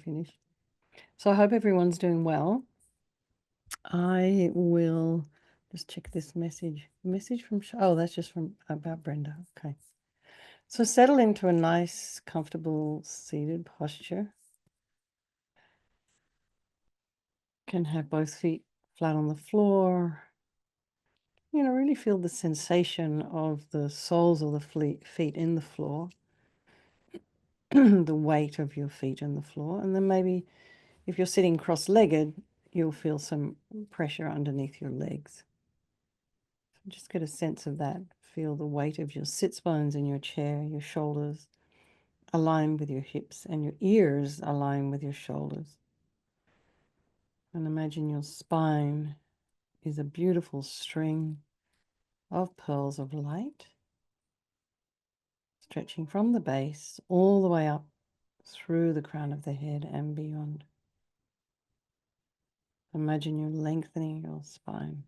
finished. So I hope everyone's doing well. I will just check this message. Message from, oh, that's just from about Brenda. Okay. So settle into a nice, comfortable seated posture. Can have both feet flat on the floor. Really feel the sensation of the soles of the feet in the floor, the weight of your feet in the floor. And then maybe if you're sitting cross-legged, you'll feel some pressure underneath your legs. Just get a sense of that. Feel the weight of your sits bones in your chair, your shoulders align with your hips, and your ears align with your shoulders. And imagine your spine is a beautiful string of pearls of light, stretching from the base all the way up through the crown of the head and beyond. Imagine you lengthening your spine.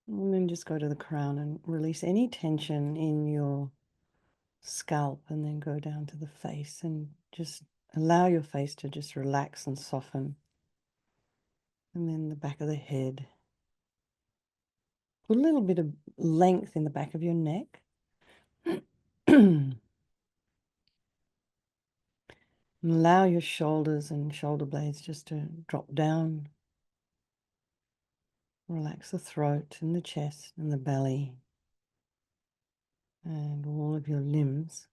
And then just go to the crown and release any tension in your scalp, and then go down to the face and just allow your face to just relax and soften. And then the back of the head. Put a little bit of length in the back of your neck. Allow your shoulders and shoulder blades just to drop down. Relax the throat and the chest and the belly and all of your limbs.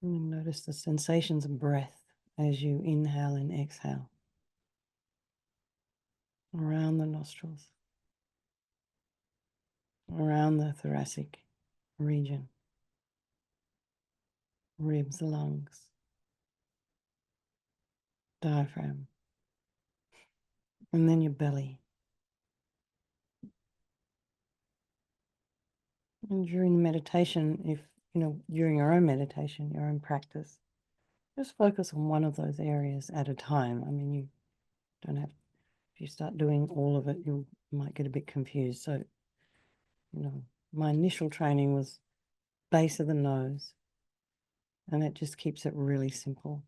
And notice the sensations of breath as you inhale and exhale around the nostrils, around the thoracic region, ribs, lungs, diaphragm, and then your belly. And during the meditation, if during your own meditation, your own practice, just focus on one of those areas at a time. I mean, you don't have, if you start doing all of it, you might get a bit confused. So, my initial training was base of the nose, and it just keeps it really simple.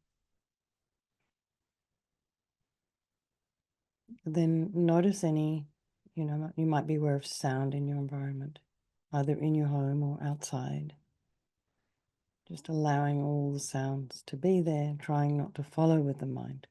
Then notice any, you might be aware of sound in your environment, either in your home or outside. Just allowing all the sounds to be there, trying not to follow with the mind.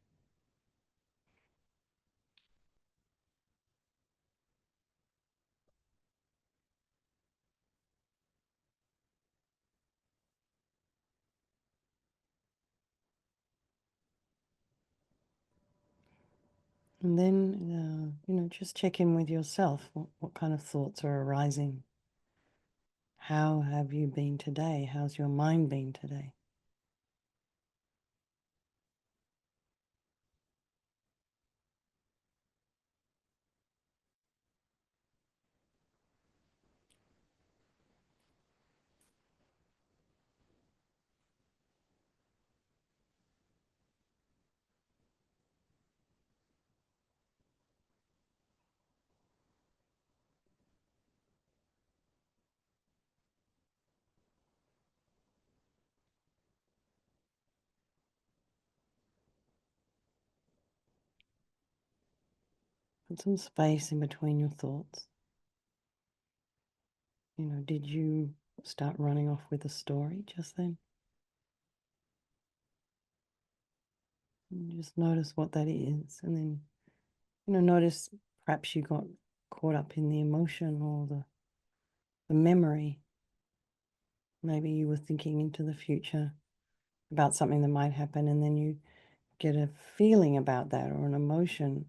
And then, just check in with yourself. What kind of thoughts are arising? How have you been today? How's your mind been today? Put some space in between your thoughts. Did you start running off with a story just then? And just notice what that is. And then, notice perhaps you got caught up in the emotion or the memory. Maybe you were thinking into the future about something that might happen, and then you get a feeling about that or an emotion.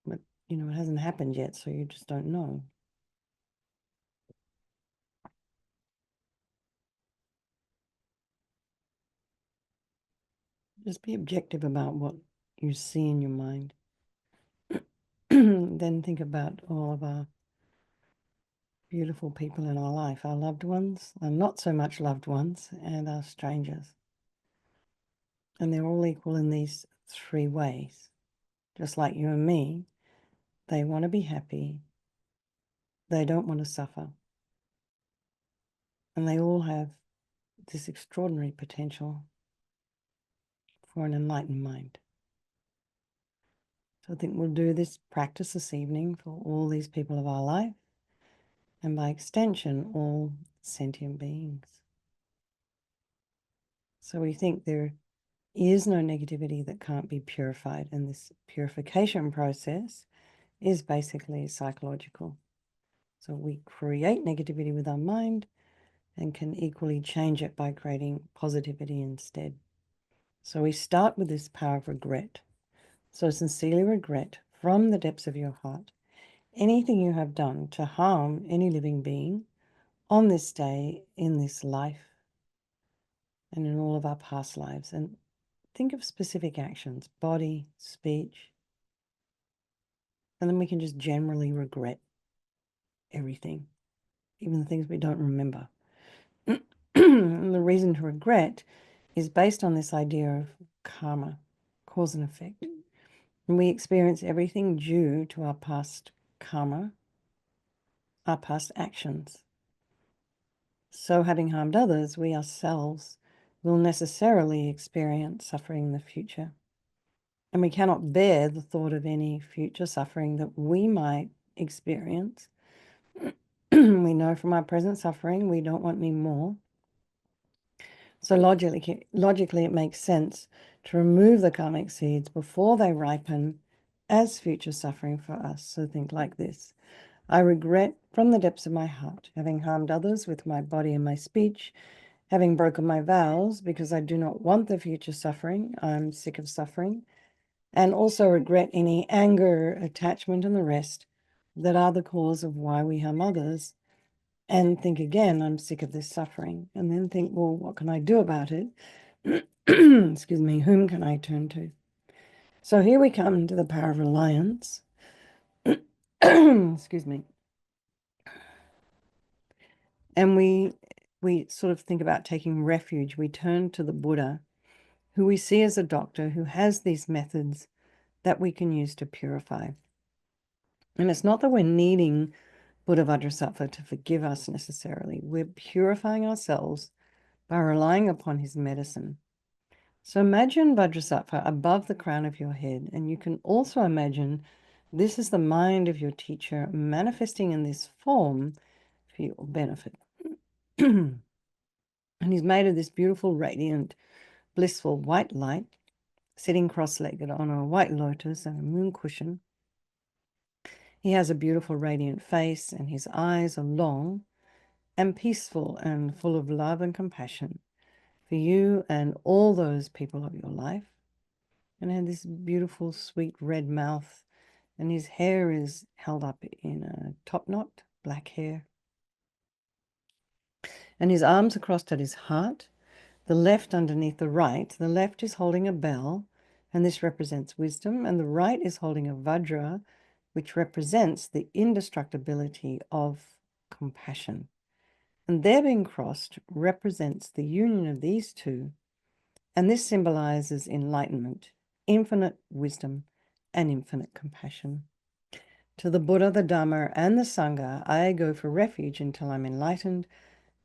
But, it hasn't happened yet, so you just don't know. Just be objective about what you see in your mind. Then think about all of our beautiful people in our life, our loved ones, our not so much loved ones, and our strangers. And they're all equal in these three ways. Just like you and me, they want to be happy, they don't want to suffer, and they all have this extraordinary potential for an enlightened mind. So I think we'll do this practice this evening for all these people of our life, and by extension, all sentient beings. So we think there is no negativity that can't be purified, and this purification process is basically psychological. So we create negativity with our mind and can equally change it by creating positivity instead. So we start with this power of regret. So sincerely regret from the depths of your heart anything you have done to harm any living being on this day, in this life, and in all of our past lives. And think of specific actions, body, speech, and then we can just generally regret everything, even the things we don't remember. And the reason to regret is based on this idea of karma, cause and effect. And we experience everything due to our past karma, our past actions. So having harmed others, we ourselves will necessarily experience suffering in the future. And we cannot bear the thought of any future suffering that we might experience. We know from our present suffering, we don't want any more. So logically, it makes sense to remove the karmic seeds before they ripen as future suffering for us. So think like this. I regret from the depths of my heart having harmed others with my body and my speech, having broken my vows because I do not want the future suffering. I'm sick of suffering. And also regret any anger, attachment, and the rest that are the cause of why we harm others. And think again, I'm sick of this suffering. And then think, well, what can I do about it? Excuse me, whom can I turn to? So here we come to the power of reliance. Excuse me. And we sort of think about taking refuge. We turn to the Buddha, who we see as a doctor who has these methods that we can use to purify. And it's not that we're needing Buddha Vajrasattva to forgive us necessarily. We're purifying ourselves by relying upon his medicine. So imagine Vajrasattva above the crown of your head, and you can also imagine this is the mind of your teacher manifesting in this form for your benefit. And he's made of this beautiful, radiant, blissful white light, sitting cross-legged on a white lotus and a moon cushion. He has a beautiful, radiant face, and his eyes are long and peaceful and full of love and compassion for you and all those people of your life. And had this beautiful, sweet red mouth, and his hair is held up in a top knot, black hair. And his arms are crossed at his heart, the left underneath the right. The left is holding a bell, and this represents wisdom, and the right is holding a vajra, which represents the indestructibility of compassion. And their being crossed represents the union of these two, and this symbolizes enlightenment, infinite wisdom, and infinite compassion. To the Buddha, the Dhamma, and the Sangha, I go for refuge until I'm enlightened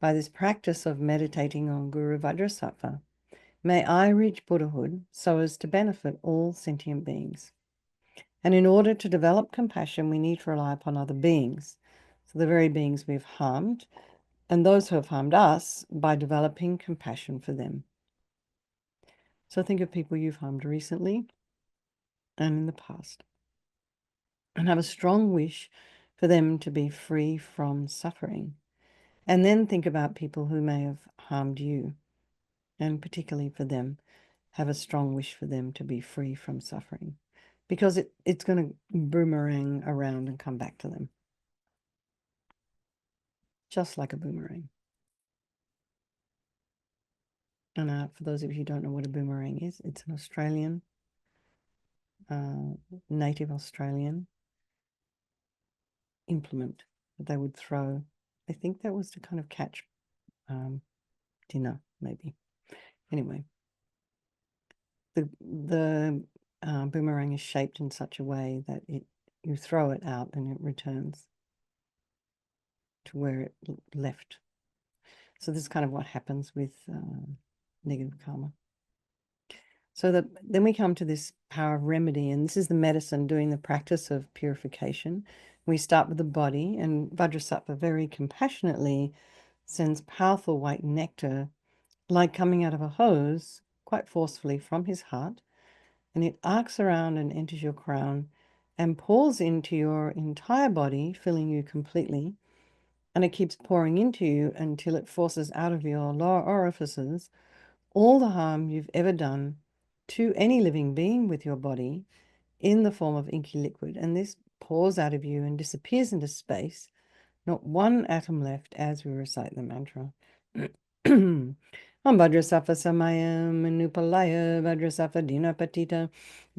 by this practice of meditating on Guru Vajrasattva. May I reach Buddhahood so as to benefit all sentient beings. And in order to develop compassion, we need to rely upon other beings, so the very beings we've harmed, and those who have harmed us, by developing compassion for them. So think of people you've harmed recently and in the past, and have a strong wish for them to be free from suffering. And then think about people who may have harmed you, and particularly for them, have a strong wish for them to be free from suffering, because it's going to boomerang around and come back to them, just like a boomerang. And for those of you who don't know what a boomerang is, it's an Australian, native Australian implement that they would throw I think that was to kind of catch dinner, maybe. Anyway, the boomerang is shaped in such a way that you throw it out and it returns to where it left. So this is kind of what happens with negative karma. So then we come to this power of remedy, and this is the medicine doing the practice of purification. We start with the body, and Vajrasattva very compassionately sends powerful white nectar, like coming out of a hose, quite forcefully from his heart, and it arcs around and enters your crown and pours into your entire body, filling you completely. And it keeps pouring into you until it forces out of your lower orifices all the harm you've ever done to any living being with your body in the form of inky liquid. And this pours out of you and disappears into space, not one atom left as we recite the mantra. Om Vajrasattva Samayam Manupalaya Vajrasattva Dinapatita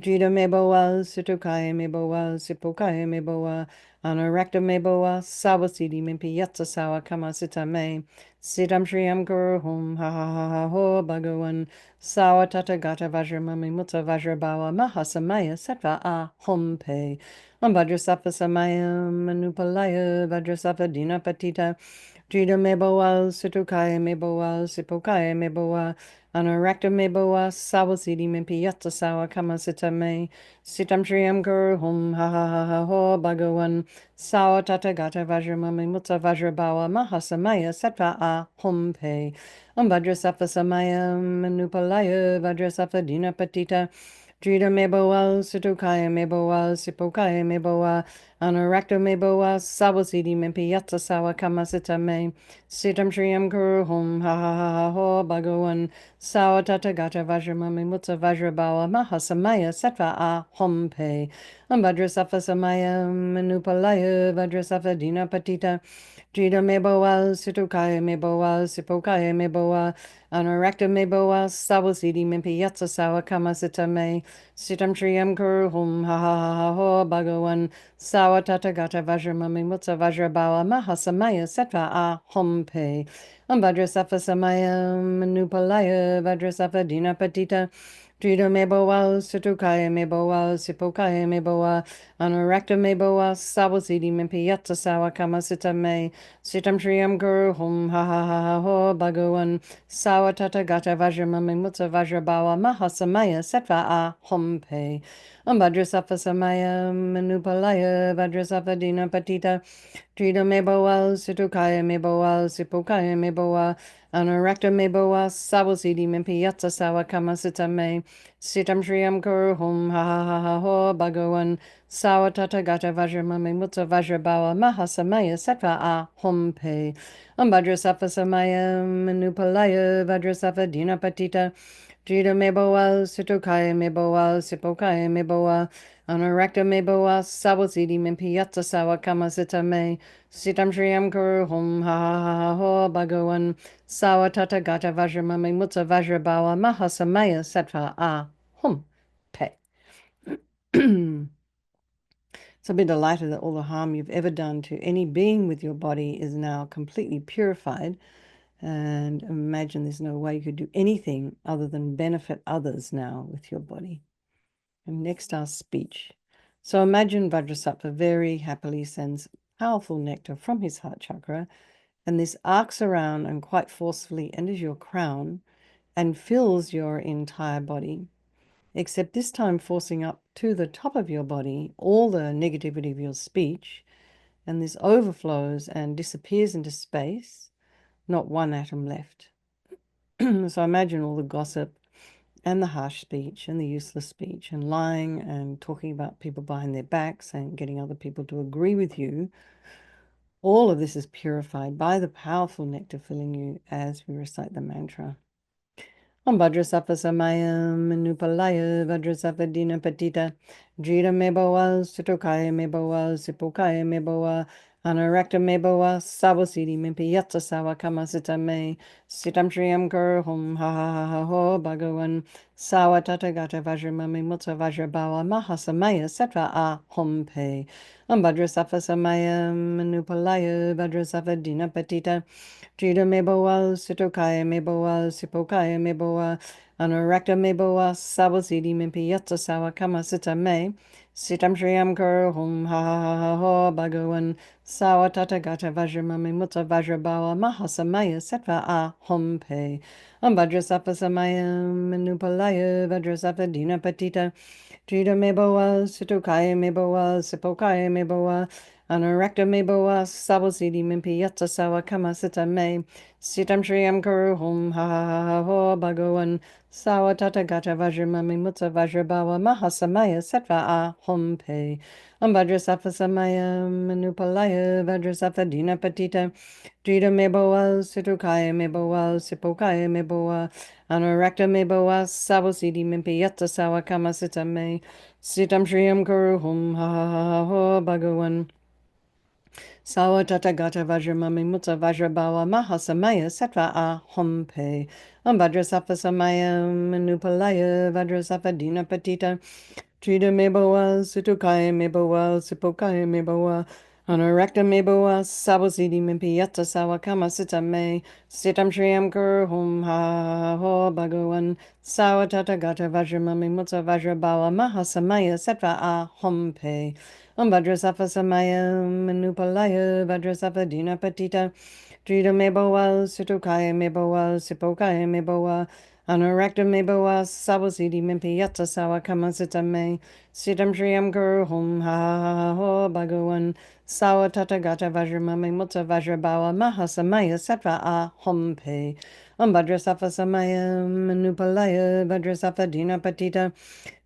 Jida Meboa Situkaya Meboa Sipokaya Meboa Anarakta Meboa Sawasidi Mimpi Yatsa Sawa Kama Sita Me Sitam Shriyam Guru Hum Ha Ha Ha Ha Ho Bhagavan Sawa Tata Gata Vajramami Mutta Vajrabawa Mahasamaya Sattva A Hum Pe Om Vajrasattva Samayam Manupalaya Vajrasattva Dinapatita Jida meboa, situkaya meboa, sipokaya meboa, anarakta meboa, sawasidi mimpi yatsa sawa kama sita me, sitam shriyam guru hum ha ha ha ha ho bhagavan, sawa tata gata vajramami mutta vajrabawa mahasamaya sattva a hum pe, vajrasattva samaya manupalaya vajrasattva dinapatita, Jida meboa, situkaya meboa, sipokaya meboa, Anarakta meboa, sawasidi mimpi yatsa sawa kamasita me, sitam shriyam guru hum ha ha ha ha ho bhagavan, sawa tata gata vajramami mutta vajrabawa mahasamaya sattva a hum pe, vajrasattva samaya manupalaya vajrasattva dinapatita, Jida meboa, situkaya meboa, sipokaya meboa, Anarakta meboa, sawasidi mimpi yatsa sawa kamasita me, sitam shriyam guru hum ha ha ha ha ho bhagavan, sawa tata gata vajramami mutta vajrabawa mahasamaya sattva a hum pe, vajrasattva samaya manupalaya vajrasattva dinapatita, Jida meboa, situkaya meboa, sipokaya meboa, Anarakta meboa, sawasidi mimpi yatsa sawa kamasita me, sitam shriyam guru hum ha ha ha ha ho bhagavan, sawa tata gata vajramami mutta vajrabawa mahasamaya sattva a hum pe, vajrasattva samaya manupalaya vajrasattva dinapatita, Jida meboa, situkaya meboa, sipokaya meboa, Anarakta meboa, sawasidi mimpi yatsa sawa kamasita me, sitam shriyam guru hum ha ha ha ha ho bhagavan, sawa tata gata vajramami mutta vajrabawa mahasamaya sattva a hum pe, vajrasattva samaya manupalaya vajrasattva dinapatita, Jida meboa, situkaya meboa, sipokaya meboa, Anarakta meboa, sawasidi mimpi yatsa sawa kamasita me, sitam shriyam guru hum ha ha ha ha ho bhagavan, sawa tata gata vajramami mutta vajrabawa mahasamaya sattva a hum pe. So be delighted that all the harm you've ever done to any being with your body is now completely purified, and imagine there's no way you could do anything other than benefit others now with your body. And next, our speech. So imagine Vajrasattva very happily sends powerful nectar from his heart chakra, and this arcs around and quite forcefully enters your crown and fills your entire body, except this time forcing up to the top of your body all the negativity of your speech, and this overflows and disappears into space, not one atom left. So imagine all the gossip and the harsh speech and the useless speech and lying and talking about people behind their backs and getting other people to agree with you. All of this is purified by the powerful nectar filling you as we recite the mantra. Om Vajrasattva Samayam Manupalaya Vajrasattva Dinapatita Jida Meboa Sitokaya Meboa Sipokaya Meboa Anarakta Meboa Sawasidi Mimpi Yatsa Sawa Kamasita Me Sitam Shriyam Gur Hum Ha Ha Ha Ha Ho Bhagavan Sawa Tata Gata Vajramami Mutta Vajrabawa Mahasamaya Sattva A Hum Pe Bhadrasafa Samaya Manupalaya Bhadrasafa Dina Patita Jida Meboa Sitokaya Meboa Sipokaya Meboa Anurakta Meboa Sabosidi Mimpi Yatsa Sawa Kama Sita Me Sitam Shriyam Gur Hum Ha Ha Ha Ha Ho Bhagavan Sawa Tata Gata Vajramami Mutta Vajrabawa Mahasamaya Sattva A Hum Pe Bhadrasafa Samaya Manupalaya Bhadrasafa Dina Patita Jida Meboa Sitokaya Meboa Sipokaya Meboa Anurakta Meboa Sabosidi Mimpi Yatsa Sawa Kama Sita Me Sitam Shriyam Kuru Hum Ha Ha Ha Ha Ho Bhagavan Sawa Tata Gata Vajramami Mutta Vajrabawa Mahasamaya Sattva A Hum Pe Bhadrasafa Samaya Manupalaya Bhadrasafa Dina Patita Jida Meboa Situkaya Meboa Sipokaya Meboa Anurakta Meboa Sabosidi Mimpi Yatsa Sawa Kama Sita Me Sitam Shriyam Kuru Hum Ha Ha Ha Ha Ho Bhagavan Sawa Tata Gata Vajramami Mutta Vajrabawa Mahasamaya Sattva A Hum Pe Bhadrasafa Samaya Manupalaya Bhadrasafa Dina Patita Trida Meboa Situkaya Meboa Sipokaya Meboa Anurakta Meboa Sabosidi Mimpi Yatsa Sawa Kama Sita Me Sitam Shriyam Kur Hum Ha Ha Ha Ho Bhagavan Sawa Tata Gata Vajramami Mutta Vajrabawa Mahasamaya Sattva A Hum Pe Bhadrasafa Samaya Manupalaya Bhadrasafa Dina Patita Trida Meboa Situkaya Meboa Sipokaya Meboa Anurakta Meboa Sabosidi Mimpi Yatsa Sawa Kama Sita Me Sitam Shriyam Guru Hum Ha Ha Ha Ha Ho Bhagavan Sawa Tata Gata Vajramami Mutta Vajrabawa Mahasamaya Sattva A Hum Pe Bhadrasafa Samaya Manupalaya Bhadrasafa Dina Patita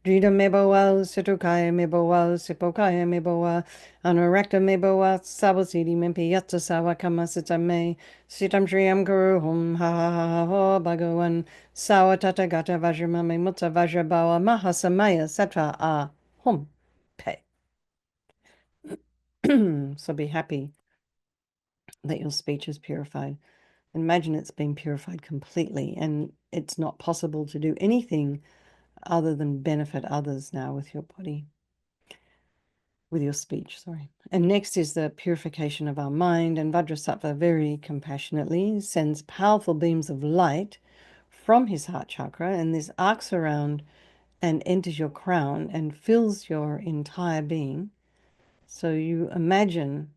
Drita Meboa Situkaya Meboa Sipokaya Meboa Anurakta Meboa Sabosidi Mimpi Yatsa Sawa Kama Sita Me Sitam Shriyam Guru Hum Ha Ha Ha Ha Ho Bhagavan Sawa Tata Gata Vajramami Mutta Vajrabawa Mahasamaya Sattva A Hum Pe. So be happy that your speech is purified. Imagine it's been purified completely, and it's not possible to do anything other than benefit others now with your body. With your speech, sorry. And next is the purification of our mind, and Vajrasattva very compassionately sends powerful beams of light from his heart chakra, and this arcs around and enters your crown and fills your entire being. So you imagine,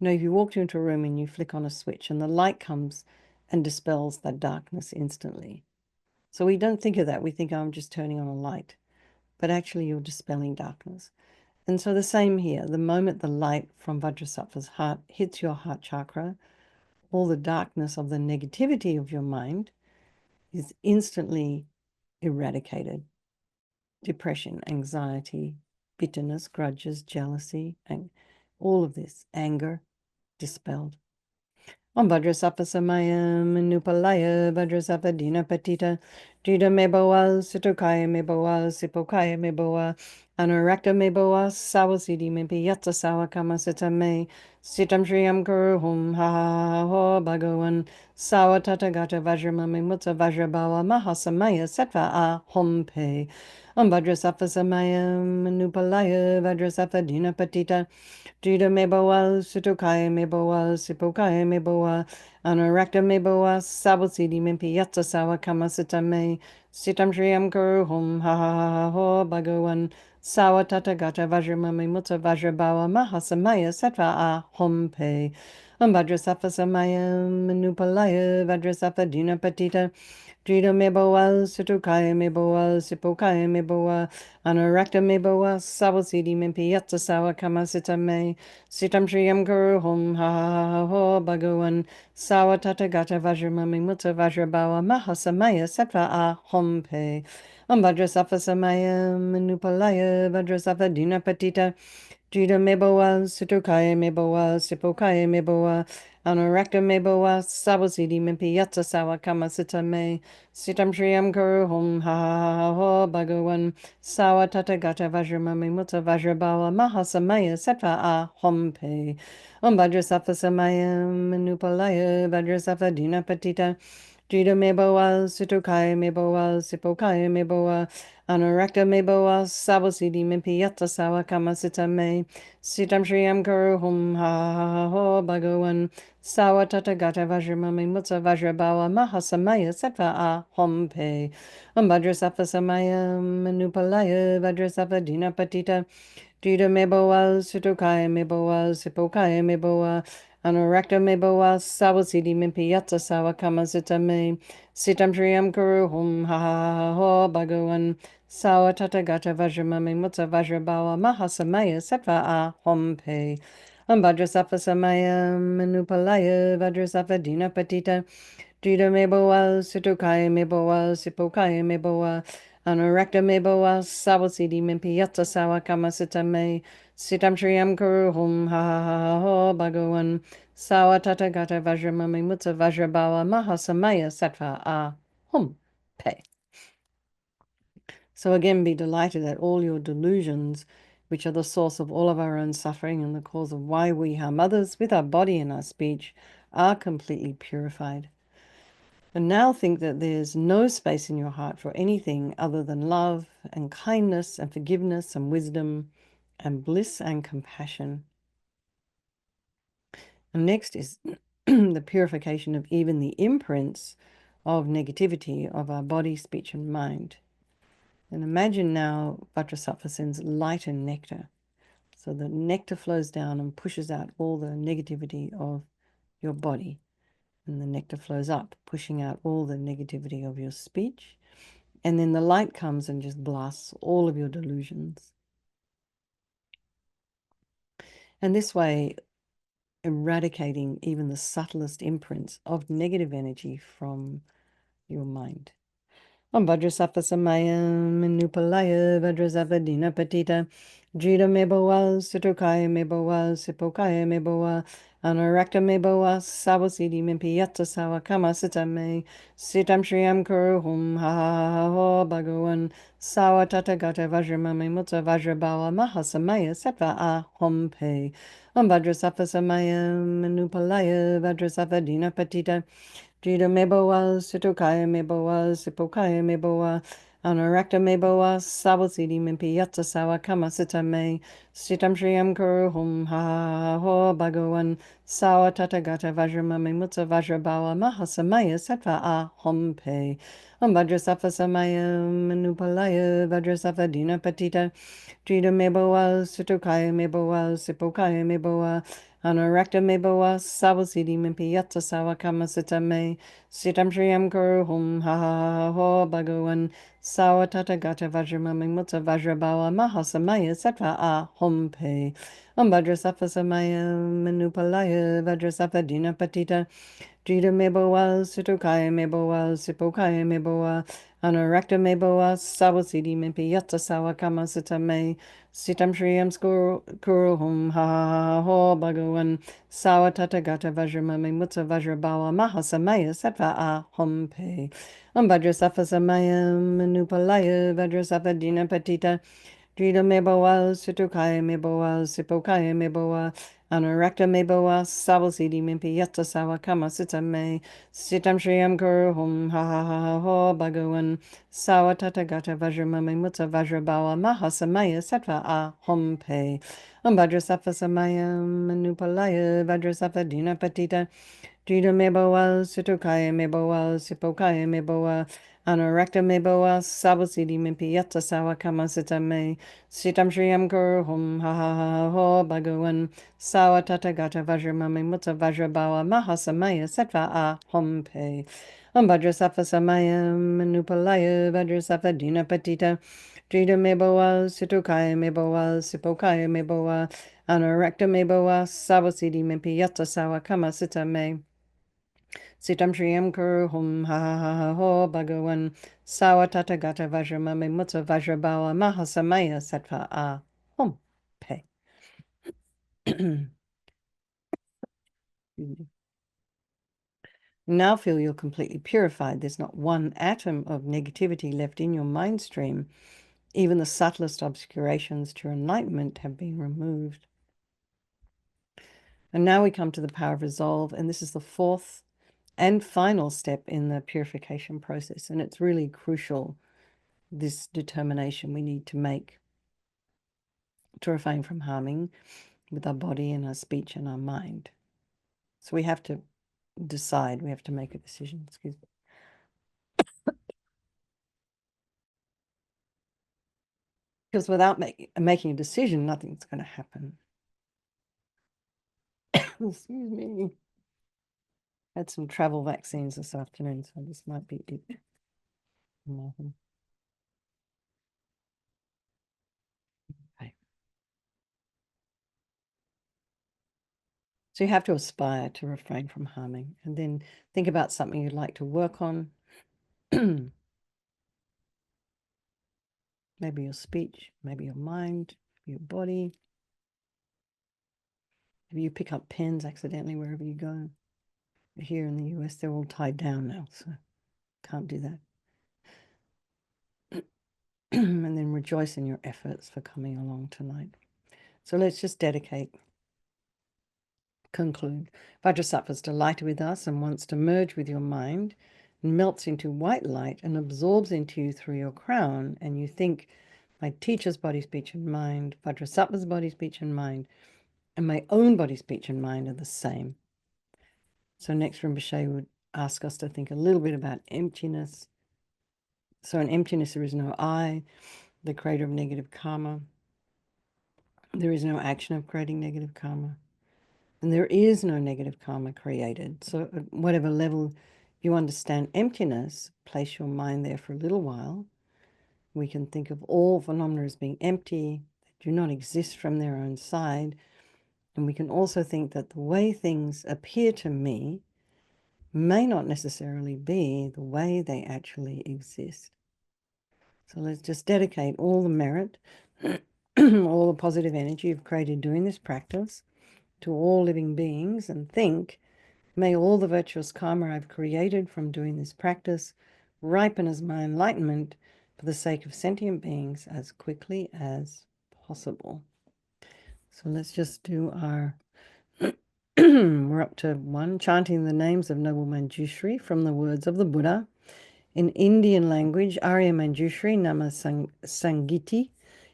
if you walked into a room and you flick on a switch and the light comes and dispels that darkness instantly. So we don't think of that. We think, oh, I'm just turning on a light. But actually you're dispelling darkness. And so the same here. The moment the light from Vajrasattva's heart hits your heart chakra, all the darkness of the negativity of your mind is instantly eradicated. Depression, anxiety, bitterness, grudges, jealousy, and all of this, anger, dispelled. Vajrasattva Samaya Manupalaya Vajrasattva Dina Patita Jida Meboa Situkaya Meboa Sipokaya Meboa Anurakta Meboa Sawasidi Mimpi Yatsa Sawa Kama Sita Me Sitam Shriyam Guru Hum Ha Ha Ha Ho Bhagavan Sawa Tata Gata Vajramami Mutta Vajrabawa Mahasamaya Sattva A Hum Pe Vajrasattva Samaya Manupalaya Vajrasattva Dina Patita Jida Meboa, Situkaya Meboa, Sipokaya Meboa, Anurakta Meboa, Sabosidi Mimpi Yatsa Sawa Kama Sita Me, Sitam Shriyam Guru Hum Ha Ha Ha Ha Ho Bhagavan, Sawa Tata Gata Vajramami Mutta Vajrabawa Mahasamaya Sattva A Hum Pe, Vajrasattva Samaya Manupalaya, Vajrasattva Dina Patita, Jida Meboa, Situkaya Meboa, Sipokaya Meboa, Anurakta Meboa, Sabosidi Mimpi Yatsa Sawa Kama Sita Me, Sitam Shriyam Guru Hum Ha Ha Ha Ha Ho Bhagavan, Sawa Tata Gata Vajramami Mutta Vajrabawa Mahasamaya Sattva A Hum Pe, Vajrasattva Samaya Manupalaya, Vajrasattva Dina Patita, Jida Meboa, Situkaya Meboa, Sipokaya Meboa, Anorakta me boa sabosidi mimpi yatsa sawa kama sita me sitam shriyam kuru hum ha ha ha ho bhagawan sawa tata gata vajramami mutta vajrabawa mahasamaya setva a hom pe vajrasafa samaya manupalaya vajrasafa dina patita Jida meboa, Situkai meboa, Sipokai meboa, Anorakta meboa, Sabosidi mimpi yatsa sawa kama sita me, Sitam shriyam kuru hum ha ha ha ho bhagawan, Sawa tata gata vajramami mutsa vajrabawa mahasamaya setva a hom pe, Vajrasafa samaya manupalaya, Vajrasafa dina patita, Jida meboa, Situkai meboa, Sipokai meboa, Anorakta meboa, Sabosidi mimpi yatsa sawa kama sita me, Sitam shriyam kuru hum ha ha ha ho bhagawan, Sawa tata gata vajramami mutsa vajrabawa mahasamaya setva a hom pe. Vajrasafa samaya manupalaya, Vajrasafa dina patita, Jida meboa, Situkai meboa, Sipokai meboa, Anorakta meboa, Sabosidi mimpi yatsa sawa kama sita me, Sitam shriyam kuru hum ha ha ha ho bhagawan, Sawa tata gata vajramami mutsa vajrabawa mahasamaya sattva a hum pe. So again, be delighted that all your delusions, which are the source of all of our own suffering and the cause of why we harm others with our body and our speech, are completely purified. And now think that there's no space in your heart for anything other than love and kindness and forgiveness and wisdom and bliss and compassion. And next is the purification of even the imprints of negativity of our body, speech, and mind. And imagine now Vajrasattva sends light and nectar. So the nectar flows down and pushes out all the negativity of your body. And the nectar flows up, pushing out all the negativity of your speech. And then the light comes and just blasts all of your delusions. And this way, eradicating even the subtlest imprints of negative energy from your mind. Vajrasattva samaya manupalaya Vajrasattva dina patita Jida meboa Situkaya meboa Sipokaya meboa Anorakta meboa Sabosidi mimpi yatsa sawa kama sita me Sitam shriyam kuru hum ha ha ha ho bhagawan Sawa tata gata vajramami mutta vajrabawa mahasamaya setva a hom pe Vajrasattva samaya manupalaya Vajrasattva dina patita Jida meboa, Situkaya meboa, Sipokaya meboa, Anorakta meboa, Sabosidi mimpi yatsa sawa kama sita me, Sitam shriyam kuru hum ha ha ho bhagawan, Sawa tata gata vajramami mutta vajrabawa mahasamaya sattva a hom pe. Vajrasattva samaya manupalaya, Vajrasattva dina patita, Jida meboa, Situkaya meboa, Sipokaya meboa, Anorakta meboa, Sabosidi mimpi yatsa sawa kama sita me, Sitam shriyam kuru hum ha ha ha ho bhagawan, Sawa tata gata vajramami mutta vajrabawa mahasamaya sattva a hom pe. Vajrasattva samaya manupalaya, Vajrasattva dina patita, Jida meboa, Situkaya meboa, Sipokaya meboa, Anorakta meboa, Sabosidi mimpi yatsa sawa kama sita me, Sitam shriyam kuru hum ha ha ha ho bhagawan, Sawa tata gata vajramami mutta vajrabawa mahasamaya sattva a hom pe. Vajrasattva samaya manupalaya, Vajrasattva dina patita, Jida meboa, Situkaya meboa, Sipokaya meboa, Anorakta meboa, Sabosidi mimpi yatsa sawa kama sita me, Sitam shriyam kuru hum ha ha ha ha ho bhagawan, Sawa tata gata vajramami mutta vajrabawa mahasamaya sattva a hom pe. Vajrasattva samaya manupalaya, Vajrasattva dina patita, Jida meboa, Situkaya meboa, Sipokaya meboa, Anorakta meboa, Sabosidi mimpi yatsa sawa kama sita me, Sitam shriyam kuru hum ha ha ha ha ho bhagawan, Sawa tata gata vajramami mutta vajrabawa mahasamaya sattva a hom pe. Vajrasattva samaya manupalaya, Vajrasattva dina patita, Jida meboa, Situkaya meboa, Sipokaya meboa, Anorakta meboa, Sabosidi mimpi yatsa sawa kama sita me, Sitam shriyam kuru hum ha ha ha ha ho bhagawan, Sawa tata gata vajramami mutta vajrabawa mahasamaya sattva a hom pe. Now feel you're completely purified. There's not one atom of negativity left in your mind stream. Even the subtlest obscurations to your enlightenment have been removed. And now we come to the power of resolve, and this is the fourth and final step in the purification process. And it's really crucial, this determination we need to make to refrain from harming with our body and our speech and our mind. So we have to decide, we have to make a decision. Excuse me. Because without making a decision, nothing's going to happen. Excuse me. Had some travel vaccines this afternoon, so this might be it. Okay. So you have to aspire to refrain from harming, and then think about something you'd like to work on. Maybe your speech, maybe your mind, your body. Maybe you pick up pens accidentally wherever you go. Here in the US, they're all tied down now, so can't do that. And then rejoice in your efforts for coming along tonight. So let's just conclude. Vajrasattva is delighted with us and wants to merge with your mind, and melts into white light and absorbs into you through your crown. And you think, my teacher's body, speech, and mind, Vajrasattva's body, speech, and mind, and my own body, speech, and mind are the same. So next Rinpoche would ask us to think a little bit about emptiness. So in emptiness, there is no I, the creator of negative karma. There is no action of creating negative karma. And there is no negative karma created. So at whatever level you understand emptiness, place your mind there for a little while. We can think of all phenomena as being empty, that do not exist from their own side. And we can also think that the way things appear to me may not necessarily be the way they actually exist. So let's just dedicate all the merit, all the positive energy you've created doing this practice to all living beings, and think, may all the virtuous karma I've created from doing this practice ripen as my enlightenment for the sake of sentient beings as quickly as possible. So let's just do our, we're up to 1, chanting the names of Noble Manjushri from the words of the Buddha. In Indian language, Arya Manjushri Nama Sangiti.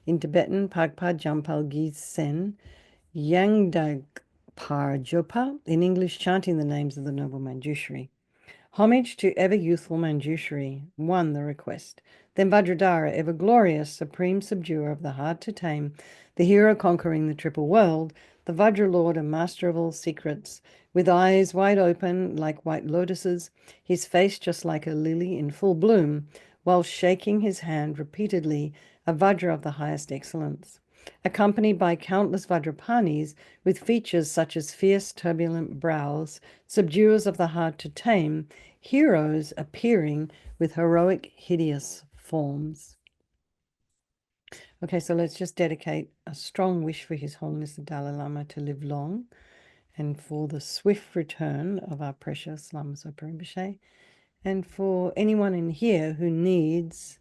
In Tibetan, Pagpa Jampal Geet Sen. Yangdag Par Jopa. In English, chanting the names of the Noble Manjushri. Homage to ever youthful Manjushri. 1. The request. Then Vajradhara, ever glorious, supreme subduer of the hard to tame, the hero conquering the triple world, the Vajra Lord and master of all secrets, with eyes wide open like white lotuses, his face just like a lily in full bloom, while shaking his hand repeatedly, a Vajra of the highest excellence. Accompanied by countless Vajrapanis with features such as fierce, turbulent brows, subduers of the hard to tame, heroes appearing with heroic, hideous forms. Okay, so let's just dedicate a strong wish for His Holiness the Dalai Lama to live long, and for the swift return of our precious Lama Zopa Rinpoche, and for anyone in here who needs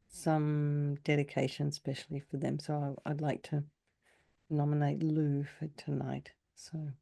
some dedication, especially for them. So I'd like to nominate Lou for tonight. So